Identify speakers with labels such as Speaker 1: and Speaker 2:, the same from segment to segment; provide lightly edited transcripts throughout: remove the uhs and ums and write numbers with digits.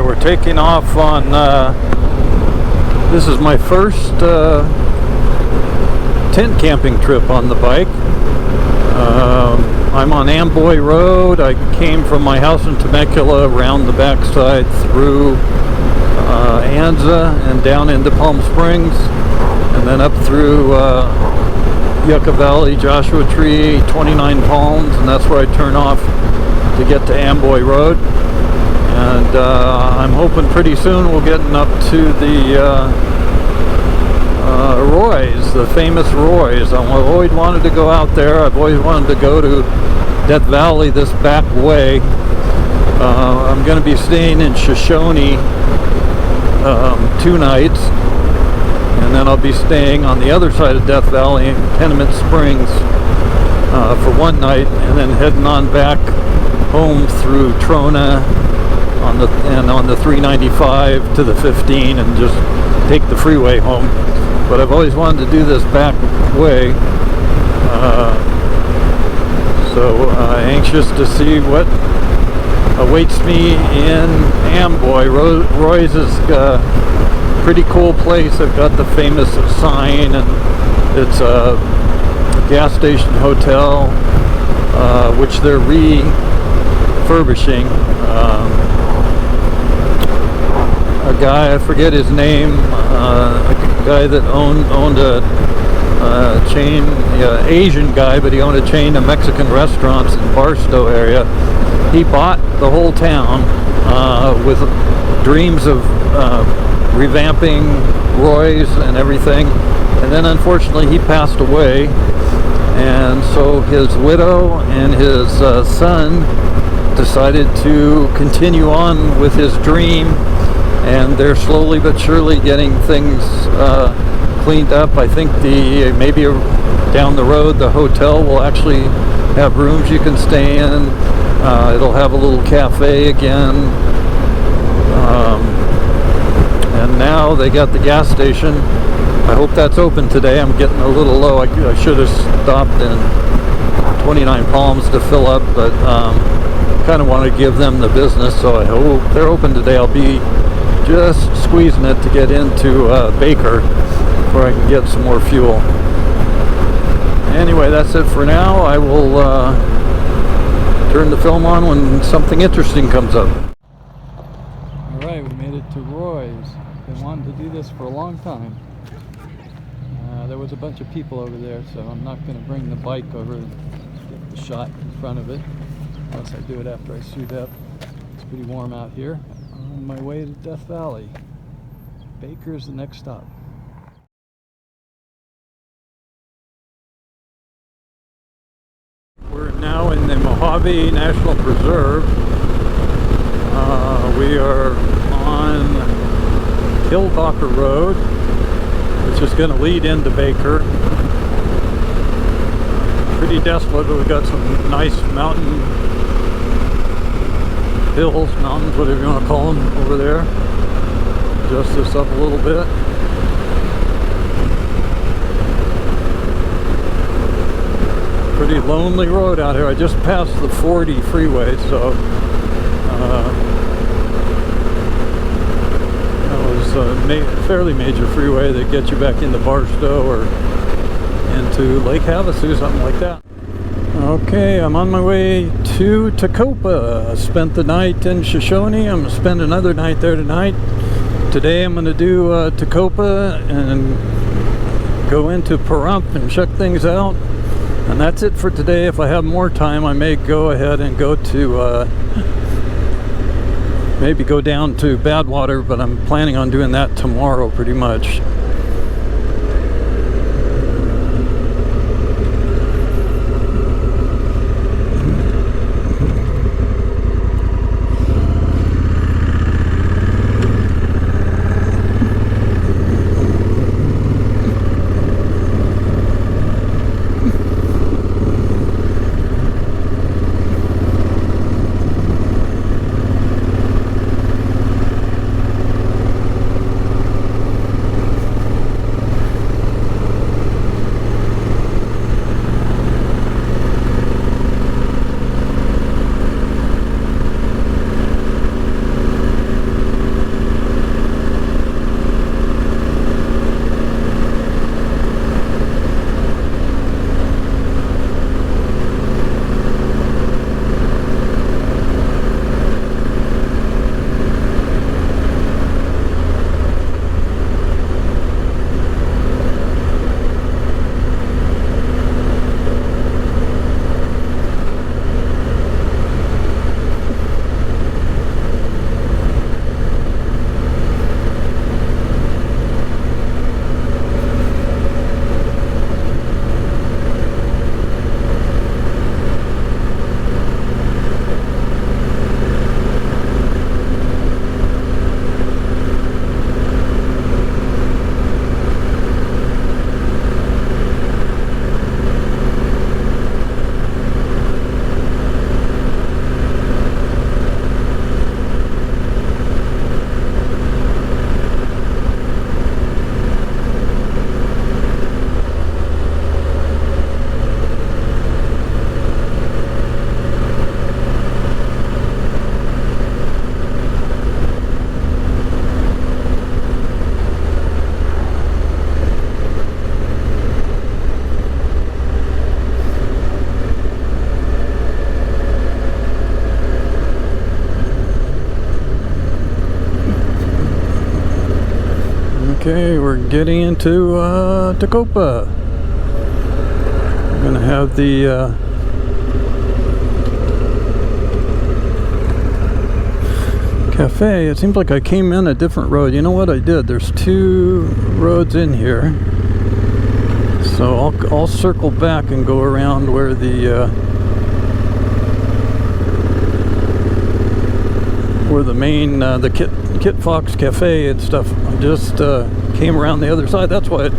Speaker 1: we're taking off on, this is my first tent camping trip on the bike. I'm on Amboy Road. I came from my house in Temecula around the backside through Anza and down into Palm Springs, and then up through Yucca Valley, Joshua Tree, 29 Palms, and that's where I turn off to get to Amboy Road. And I'm hoping pretty soon we'll get up to the Roy's, the famous Roy's. I've always wanted to go out there. I've always wanted to go to Death Valley this back way. I'm going to be staying in Shoshone 2 nights, and then I'll be staying on the other side of Death Valley in Tenement Springs for 1 night, and then heading on back home through Trona on the 395 to the 15 and just take the freeway home. But I've always wanted to do this back way, so anxious to see what awaits me in Amboy. Roy's is a pretty cool place. I've got the famous sign, and it's a gas station hotel, which they're refurbishing. A guy, I forget his name, a guy that owned a chain, Asian guy, but he owned a chain of Mexican restaurants in Barstow area. He bought the whole town with dreams of revamping Roy's and everything, and then unfortunately he passed away, and so his widow and his son decided to continue on with his dream, and they're slowly but surely getting things cleaned up. I think maybe down the road the hotel will actually have rooms you can stay in. It'll have a little cafe again, and now they got the gas station. I hope that's open today. I'm getting a little low. I should have stopped in 29 Palms to fill up, but kind of want to give them the business, so I hope they're open today. I'll be just squeezing it to get into Baker where I can get some more fuel. Anyway, that's it for now. I will turn the film on when something interesting comes up. Alright, we made it to Roy's. Been wanting to do this for a long time. There was a bunch of people over there, so I'm not going to bring the bike over and get the shot in front of it, unless I do it after I suit up. It's pretty warm out here. On my way to Death Valley. Baker's the next stop. We're now in the Mojave National Preserve. We are on Killdocker Road, which is going to lead into Baker. Pretty desolate, but we've got some nice mountain hills, mountains, whatever you want to call them, over there. Adjust this up a little bit. Pretty lonely road out here. I just passed the 40 freeway, so that was a fairly major freeway that gets you back into Barstow or into Lake Havasu, something like that. Okay, I'm on my way to Tecopa. I spent the night in Shoshone. I'm going to spend another night there tonight. Today I'm going to do Tecopa and go into Pahrump and check things out. And that's it for today. If I have more time, I may go ahead and go to maybe go down to Badwater, but I'm planning on doing that tomorrow pretty much. Okay, we're getting into Tacopa. We're gonna have the cafe. It seems like I came in a different road. You know what I did? There's two roads in here, so I'll circle back and go around where the main the Kit Fox Cafe and stuff. I just came around the other side. That's why it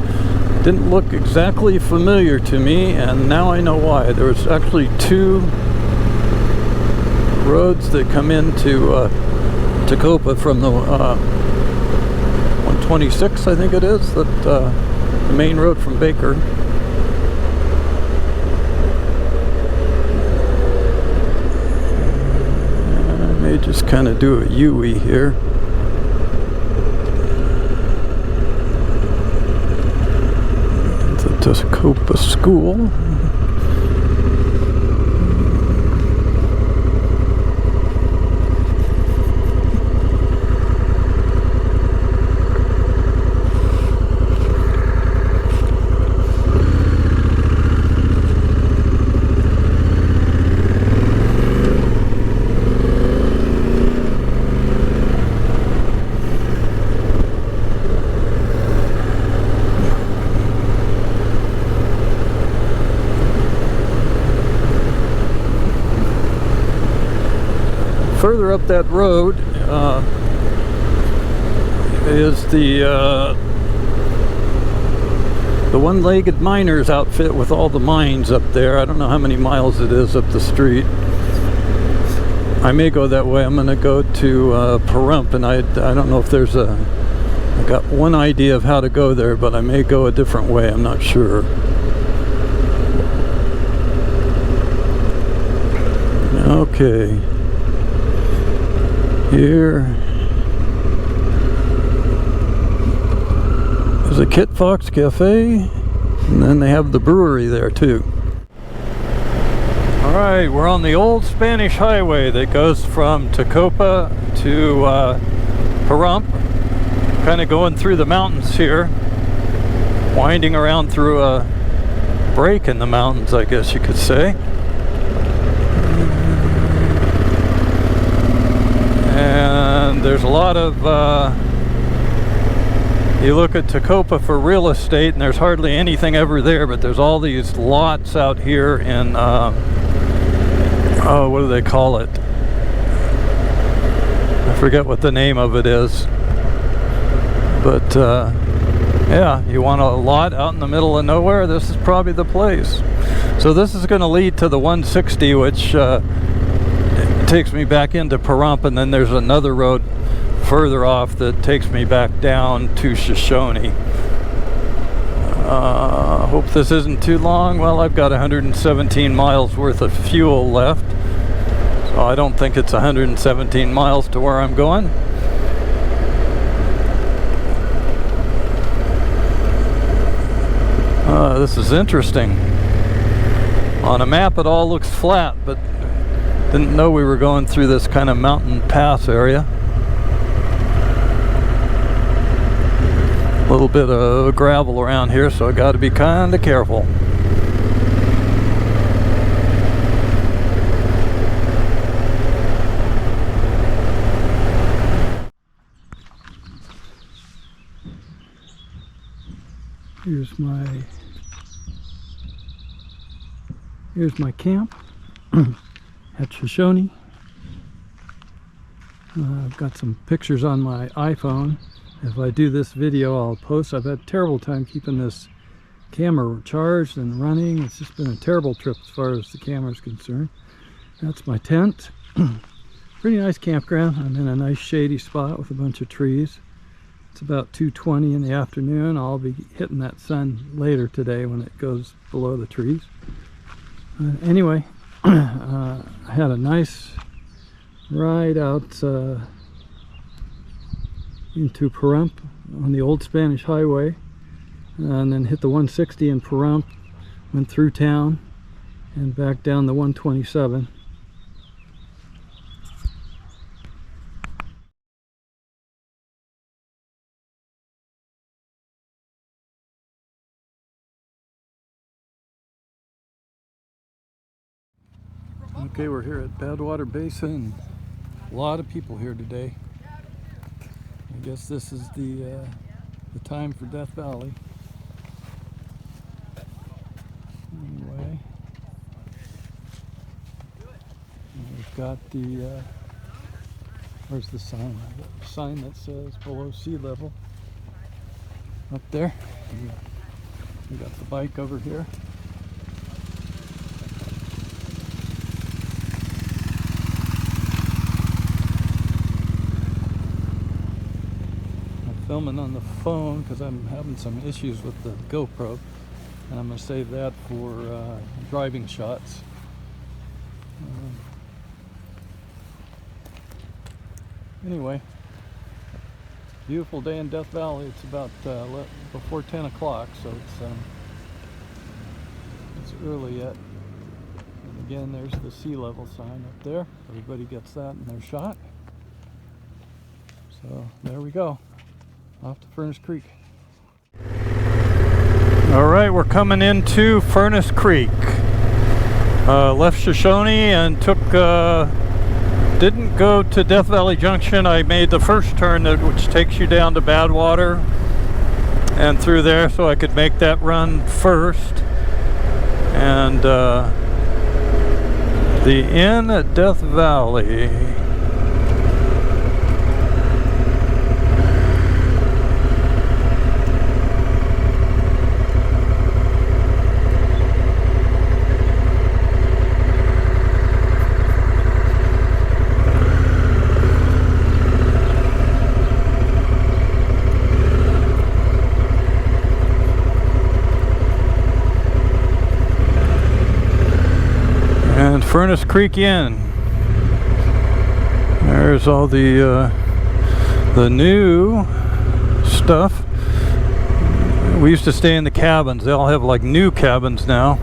Speaker 1: didn't look exactly familiar to me, and now I know why. There was actually two roads that come into Tacopa from the 126, I think it is, that the main road from Baker. I may just kind of do a U-ey here. The Tacopa School. Further up that road is the one-legged miner's outfit with all the mines up there. I don't know how many miles it is up the street. I may go that way. I'm going to go to Pahrump, and I don't know if there's I got one idea of how to go there, but I may go a different way. I'm not sure. Okay. Here is a Kit Fox Cafe, and then they have the brewery there too. Alright, we're on the old Spanish highway that goes from Tacopa to Pahrump, kind of going through the mountains here, winding around through a break in the mountains, I guess you could say. And there's a lot of you look at Tacopa for real estate and there's hardly anything ever there, but there's all these lots out here in oh, what do they call it? I forget what the name of it is, but yeah, you want a lot out in the middle of nowhere, this is probably the place. So this is going to lead to the 160, which takes me back into Pahrump, and then there's another road further off that takes me back down to Shoshone. Hope this isn't too long. Well, I've got 117 miles worth of fuel left, so I don't think it's 117 miles to where I'm going. This is interesting. On a map it all looks flat, but didn't know we were going through this kind of mountain pass area. A little bit of gravel around here, so I got to be kind of careful. Here's my camp at Shoshone. I've got some pictures on my iPhone. If I do this video, I'll post. I've had a terrible time keeping this camera charged and running. It's just been a terrible trip as far as the camera is concerned. That's my tent. Pretty nice campground. I'm in a nice shady spot with a bunch of trees. It's about 2:20 in the afternoon. I'll be hitting that sun later today when it goes below the trees. Anyway, I had a nice ride out into Pahrump on the old Spanish highway, and then hit the 160 in Pahrump, went through town and back down the 127. Okay, we're here at Badwater Basin. A lot of people here today. I guess this is the time for Death Valley. Anyway, we've got the where's the sign? The sign that says below sea level up there. We got the bike over here. Filming on the phone because I'm having some issues with the GoPro, and I'm going to save that for driving shots. Anyway, beautiful day in Death Valley. It's about before 10 o'clock, so it's early yet. And again, there's the sea level sign up there. Everybody gets that in their shot. So there we go. Off to Furnace Creek. All right, we're coming into Furnace Creek. Left Shoshone and took, didn't go to Death Valley Junction. I made the first turn which takes you down to Badwater and through there, so I could make that run first. And the inn at Death Valley. Furnace Creek Inn. There's all the new stuff. We used to stay in the cabins. They all have like new cabins now.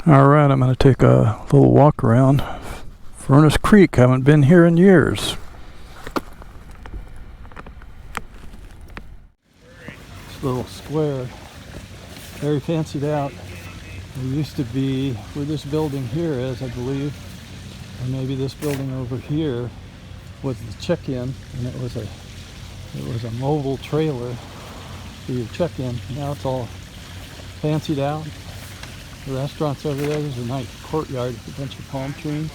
Speaker 1: Alright, I'm going to take a little walk around Furnace Creek. Haven't been here in years. This little square, very fancied out. There used to be, where this building here is, I believe, or maybe this building over here, was the check-in, and it was a mobile trailer for your check-in. Now it's all fancied out. The restaurant's over there. There's a nice courtyard with a bunch of palm trees.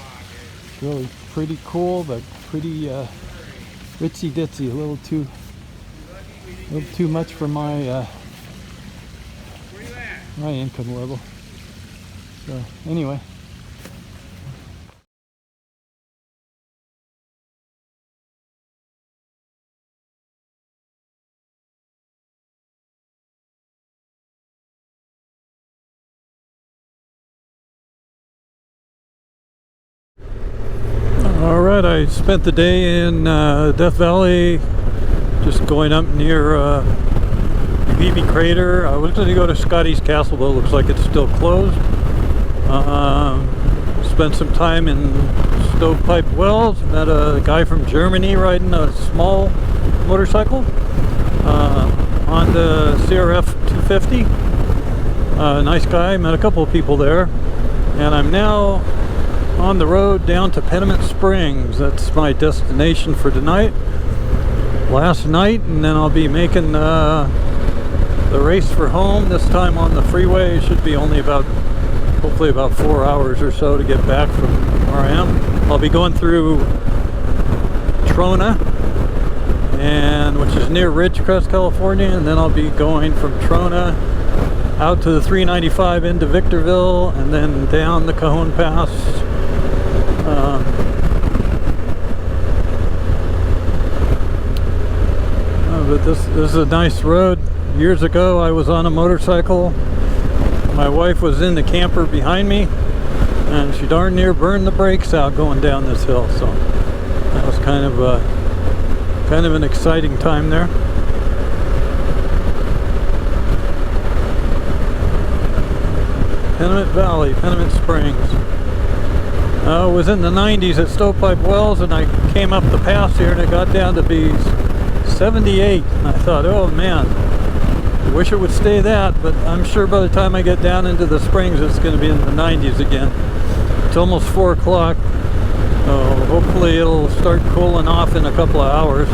Speaker 1: Really pretty cool, but pretty ritzy ditzy. A little too much for my my income level. So anyway. Alright, I spent the day in Death Valley, just going up near BB Crater. I was going to go to Scotty's Castle, but it looks like it's still closed. Spent some time in Stovepipe Wells, met a guy from Germany riding a small motorcycle, Honda CRF 250. Nice guy, met a couple of people there, and I'm now on the road down to Pediment Springs. That's my destination for tonight. Last night, and then I'll be making the race for home. This time on the freeway. It should be only about, hopefully about 4 hours or so to get back from where I am. I'll be going through Trona, and which is near Ridgecrest, California, and then I'll be going from Trona out to the 395 into Victorville, and then down the Cajon Pass. But this is a nice road. Years ago, I was on a motorcycle. My wife was in the camper behind me, and she darn near burned the brakes out going down this hill. So that was kind of an exciting time there. Peniment Valley, Peniment Springs. I was in the 90s at Stovepipe Wells, and I came up the pass here, and it got down to be 78. And I thought, oh man, I wish it would stay that, but I'm sure by the time I get down into the springs, it's going to be in the 90s again. It's almost 4 o'clock. Hopefully it'll start cooling off in a couple of hours.